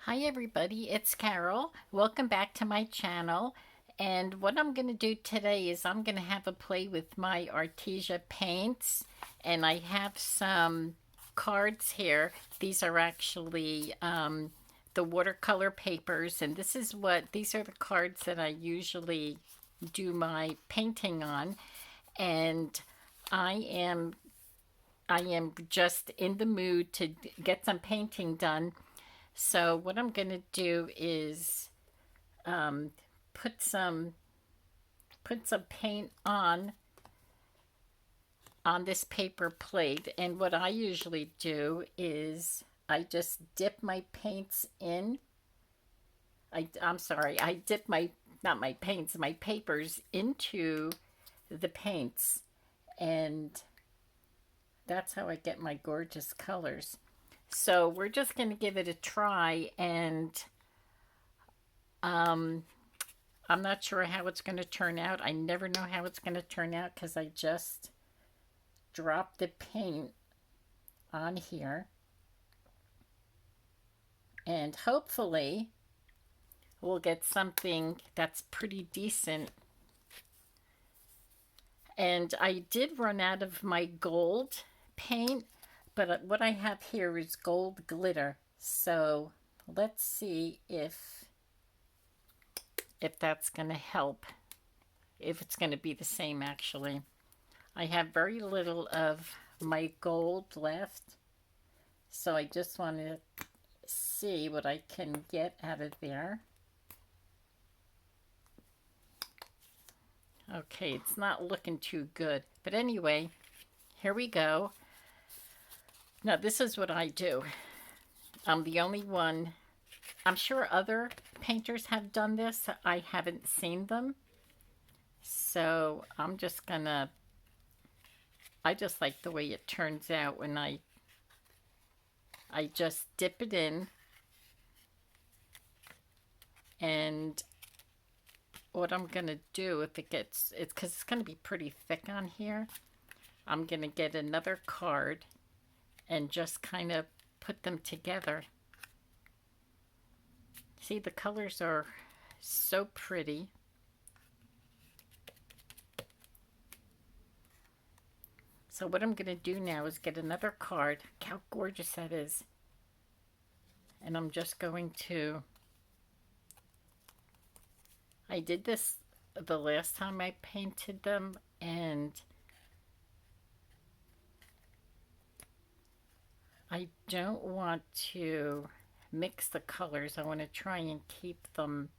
Hi everybody, it's Carol. Welcome back to my channel. And what I'm going to do today is I'm going to have a play with my Artesia paints. And I have some cards here. These are actually the watercolor papers. And these are the cards that I usually do my painting on. And I am I am just in the mood to get some painting done. So what I'm going to do is um, put some put some paint on this paper plate. And what I usually do is I just dip my paints in. I'm sorry, I dip my not my paints, my papers into the paints, and that's how I get my gorgeous colors. So we're just going to give it a try, and um, I'm not sure how it's going to turn out. I never know how it's going to turn out because I just dropped the paint on here. And hopefully we'll get something that's pretty decent. And I did run out of my gold paint, but what I have here is gold glitter. So let's see if that's going to help, if it's going to be the same actually. I have very little of my gold left, so I just want to see what I can get out of there. Okay, it's not looking too good, but anyway, here we go. Now this is what I do. I'm the only one. I'm sure other painters have done this. I haven't seen them. So I just like the way it turns out when I just dip it in, and what I'm gonna do if it's because it's gonna be pretty thick on here, I'm gonna get another card and just kind of put them together. See, the colors are so pretty. So what I'm going to do now is get another card. Look how gorgeous that is. And I'm just going to... I did this the last time I painted them, and I don't want to mix the colors. I want to try and keep them...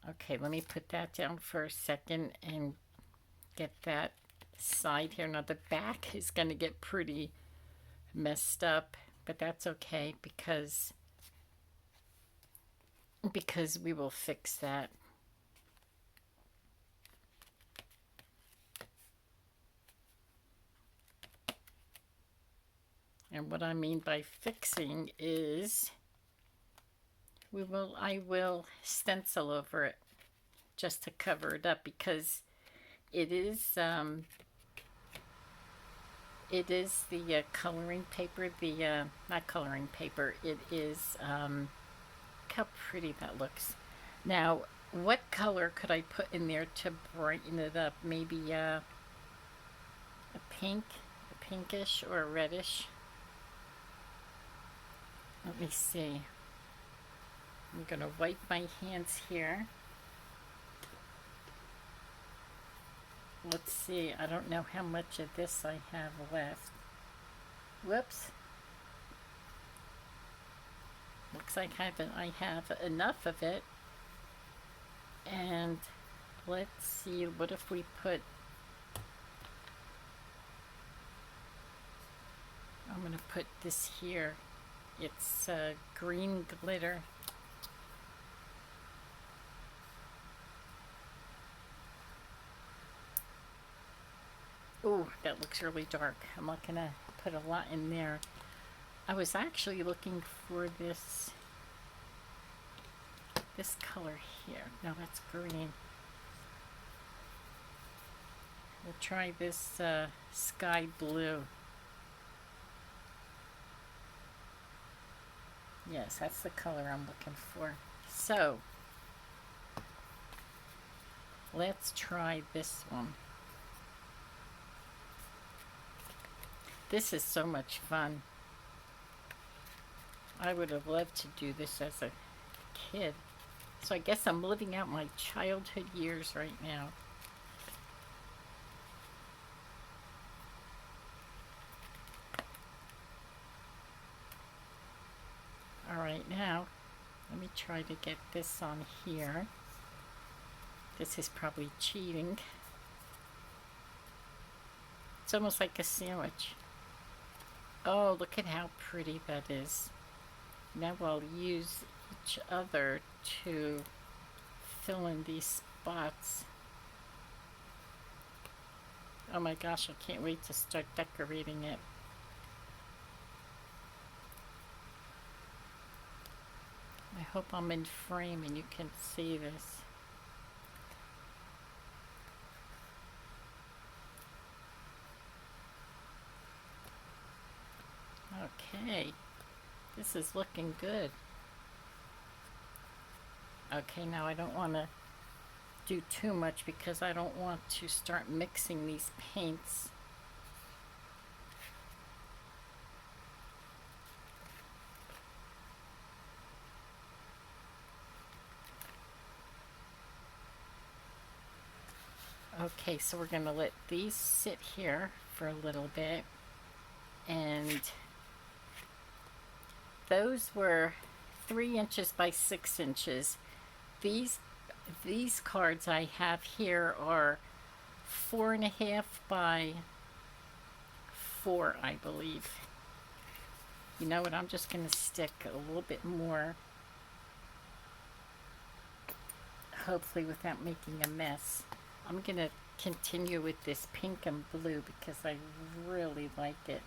Okay, let me put that down for a second and get that side here. Now the back is going to get pretty messed up, but that's okay because we will fix that. And what I mean by fixing is I will stencil over it just to cover it up, because it is the coloring paper, the not coloring paper, it is look how pretty that looks. Now, what color could I put in there to brighten it up? Maybe a pink, a pinkish or a reddish. Let me see. I'm going to wipe my hands here. Let's see. I don't know how much of this I have left. Whoops. Looks like I have enough of it. And let's see, what if we put... I'm going to put this here. It's green glitter. Ooh, that looks really dark. I'm not going to put a lot in there. I was actually looking for this color here. No, that's green. We'll try this sky blue. Yes, that's the color I'm looking for. So, let's try this one. This is so much fun. I would have loved to do this as a kid. So I guess I'm living out my childhood years right now. All right, now let me try to get this on here. This is probably cheating. It's almost like a sandwich. Oh, look at how pretty that is. Now I'll use each other to fill in these spots. Oh my gosh, I can't wait to start decorating it. I hope I'm in frame and you can see this. Okay, this is looking good. Okay, now I don't want to do too much because I don't want to start mixing these paints. Okay, so we're going to let these sit here for a little bit. And those were 3 inches by 6 inches. These cards I have here are 4.5 by 4, I believe. You know what? I'm just going to stick a little bit more, hopefully without making a mess. I'm going to continue with this pink and blue because I really like it.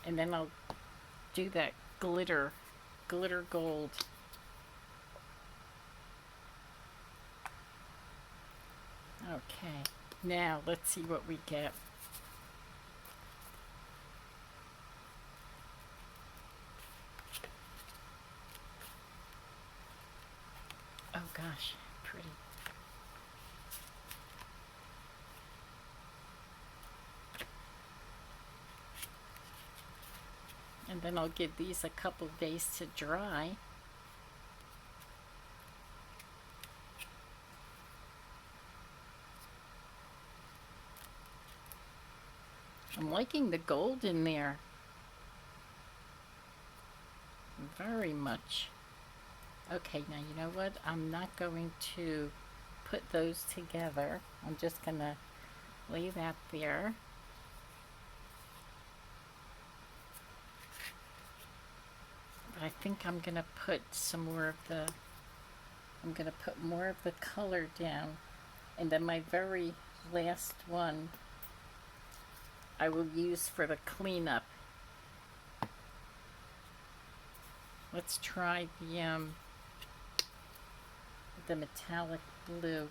And then I'll do that glitter gold. Okay, now let's see what we get. Oh gosh, pretty. And then I'll give these a couple days to dry. I'm liking the gold in there very much. Okay, now you know what? I'm not going to put those together. I'm just gonna lay that there. But I think I'm gonna put some more of the, I'm gonna put more of the color down. And then my very last one I will use for the cleanup. Let's try the metallic blue.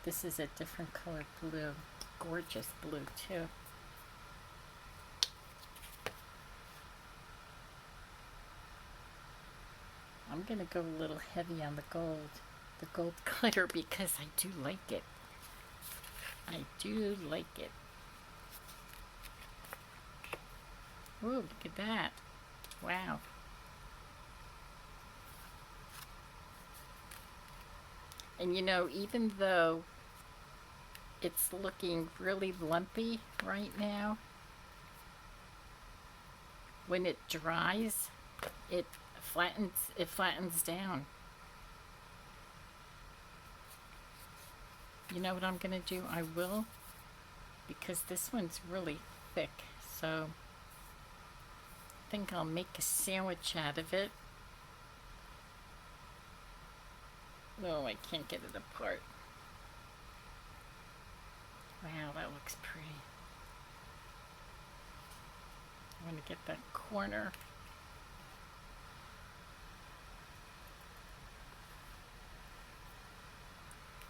This is a different color blue. Gorgeous blue too. I'm gonna go a little heavy on the gold glitter because I do like it. I do like it. Ooh, look at that. Wow. And you know, even though it's looking really lumpy right now, when it dries, it flattens down. You know what I'm gonna do? I will, because this one's really thick, so I think I'll make a sandwich out of it. Oh, I can't get it apart. Wow, that looks pretty. I want to get that corner.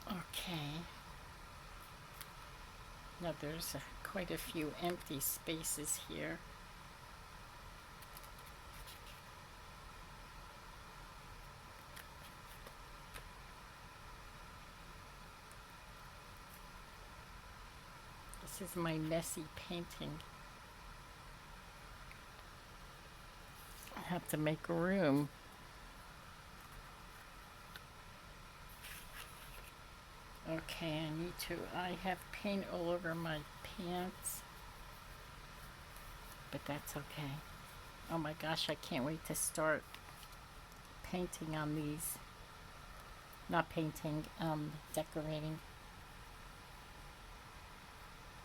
Okay. Now there's quite a few empty spaces here. This is my messy painting. I have to make room. Okay, I have paint all over my pants, but that's okay. Oh my gosh, I can't wait to start painting on these. Not painting, decorating.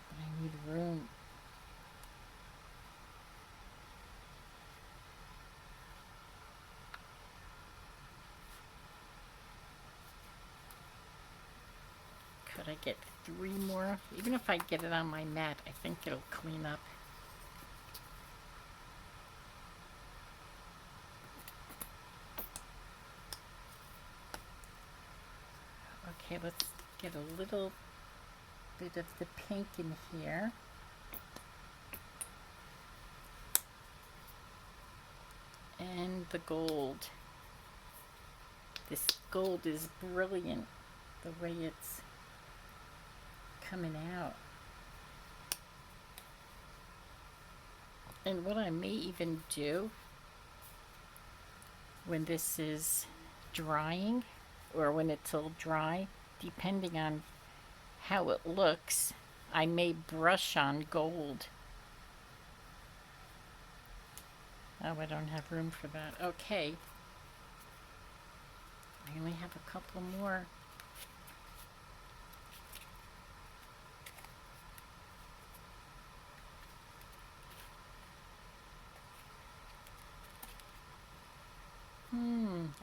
But I need room. Could I get 3 more? Even if I get it on my mat, I think it'll clean up. Okay, let's get a little bit of the pink in here. And the gold. This gold is brilliant, the way it's coming out. And what I may even do when this is drying, or when it's all dry, depending on how it looks, I may brush on gold. Oh, I don't have room for that. Okay. I only have a couple more.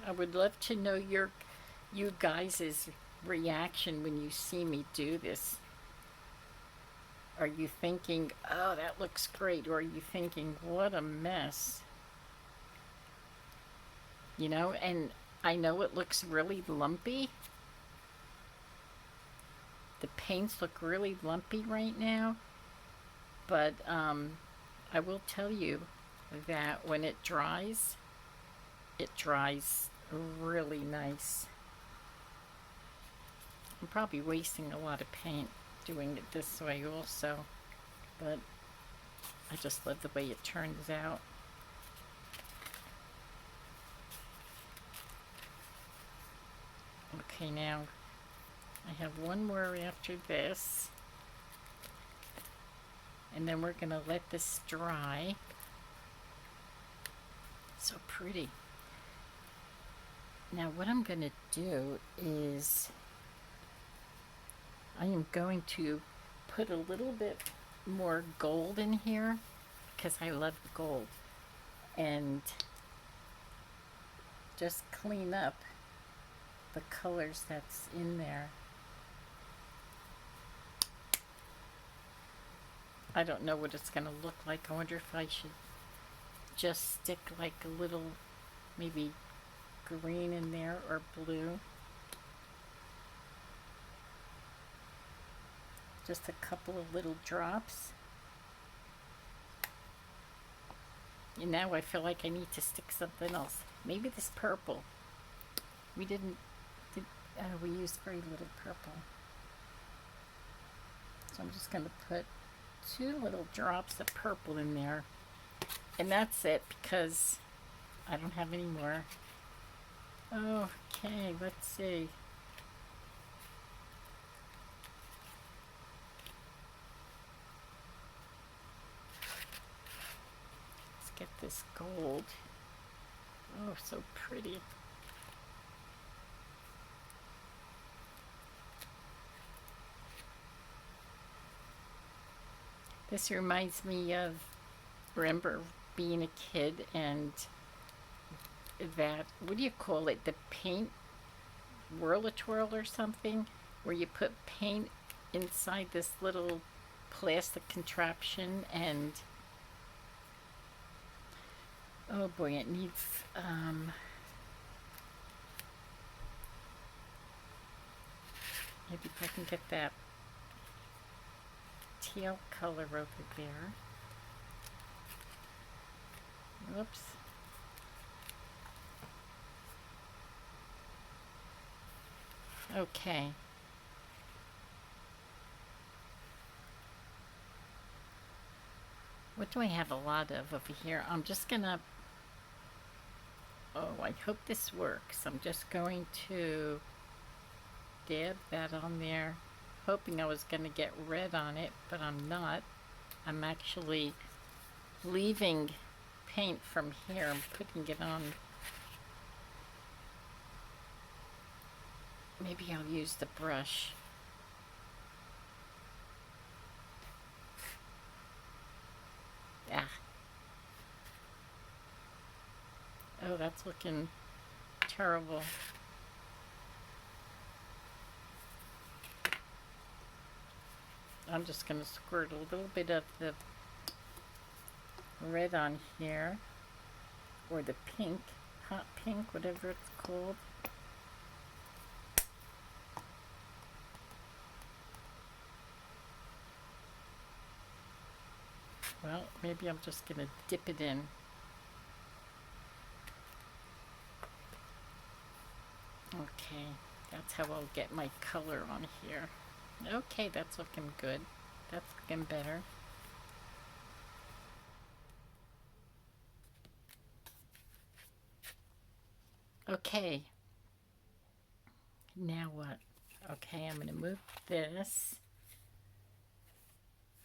I would love to know you guys' reaction when you see me do this. Are you thinking, oh, that looks great? Or are you thinking, what a mess? You know, and I know it looks really lumpy. The paints look really lumpy right now. But I will tell you that when it dries really nice. I'm probably wasting a lot of paint doing it this way also, but I just love the way it turns out. Okay, now I have one more after this, and then we're gonna let this dry. So pretty. Now what I'm gonna do is I am going to put a little bit more gold in here because I love gold, and just clean up the colors that's in there. I don't know what it's going to look like. I wonder if I should just stick like a little maybe green in there or blue. Just a couple of little drops. And now I feel like I need to stick something else. Maybe this purple. We we used very little purple. So I'm just going to put 2 little drops of purple in there. And that's it, because I don't have any more. Okay, let's see. Let's get this gold. Oh, so pretty. This reminds me of, remember being a kid and that, what do you call it, the paint whirl-a-twirl or something, where you put paint inside this little plastic contraption, and oh boy, it needs maybe if I can get that teal color over there. Whoops. Okay. What do I have a lot of over here? I'm just gonna, oh, I hope this works. I'm just going to dab that on there, hoping I was gonna get red on it, but I'm not. I'm actually leaving paint from here and putting it on. Maybe I'll use the brush. Ah. Oh, that's looking terrible. I'm just going to squirt a little bit of the red on here, or the pink, hot pink, whatever it's called. Well, maybe I'm just going to dip it in. Okay, that's how I'll get my color on here. Okay, that's looking good. That's looking better. Okay, now what? Okay, I'm going to move this,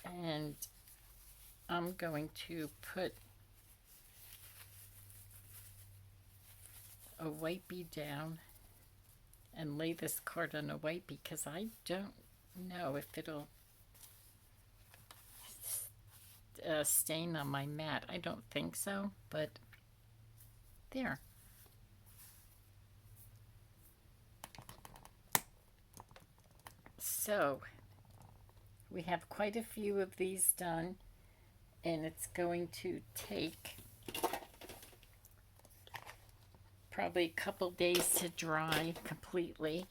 and I'm going to put a wipey down and lay this card on a white because I don't know if it'll stain on my mat. I don't think so, but there. So we have quite a few of these done, and it's going to take probably a couple days to dry completely,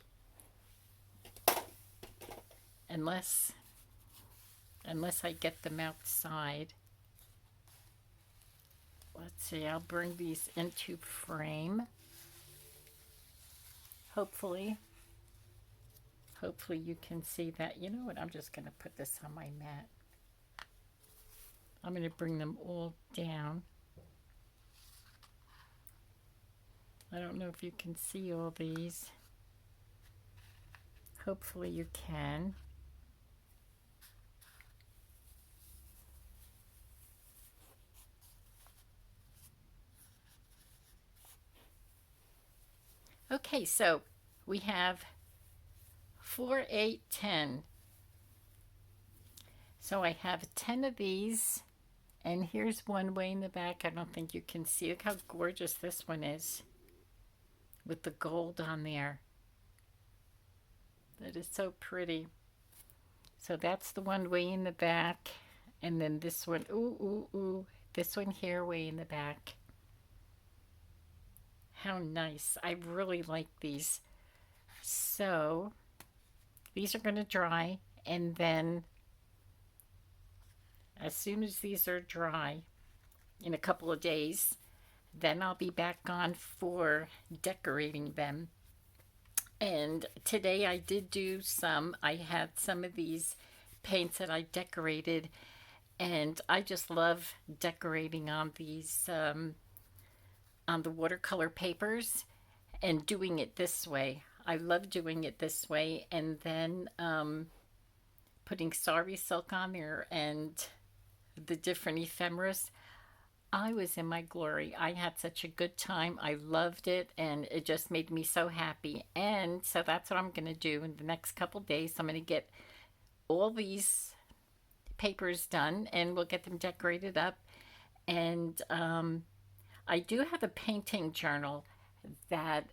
unless I get them outside. Let's see, I'll bring these into frame. Hopefully you can see that. You know what, I'm just going to put this on my mat. I'm going to bring them all down. I don't know if you can see all these. Hopefully you can. Okay, so we have 4, 8, 10. So I have 10 of these, and here's one way in the back. I don't think you can see. Look how gorgeous this one is with the gold on there. That is so pretty. So that's the one way in the back, and then this one, this one here way in the back. How nice. I really like these. So these are going to dry, and then as soon as these are dry, in a couple of days, then I'll be back on for decorating them. And today I did do I had some of these paints that I decorated, and I just love decorating on these, on the watercolor papers, and doing it this way. I love doing it this way, and then putting Sari Silk on there and the different ephemeras. I was in my glory. I had such a good time. I loved it, and it just made me so happy. And so that's what I'm going to do in the next couple days. I'm going to get all these papers done, and we'll get them decorated up. And I do have a painting journal that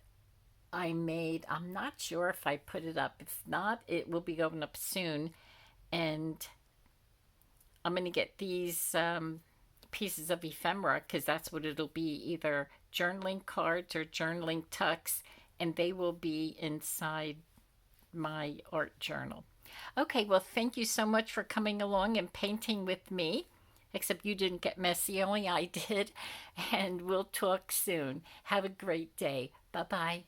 I made. I'm not sure if I put it up. If not, it will be going up soon. And I'm going to get these pieces of ephemera, because that's what it'll be, either journaling cards or journaling tucks, and they will be inside my art journal. Okay, well, thank you so much for coming along and painting with me. Except you didn't get messy, only I did. And we'll talk soon. Have a great day. Bye-bye.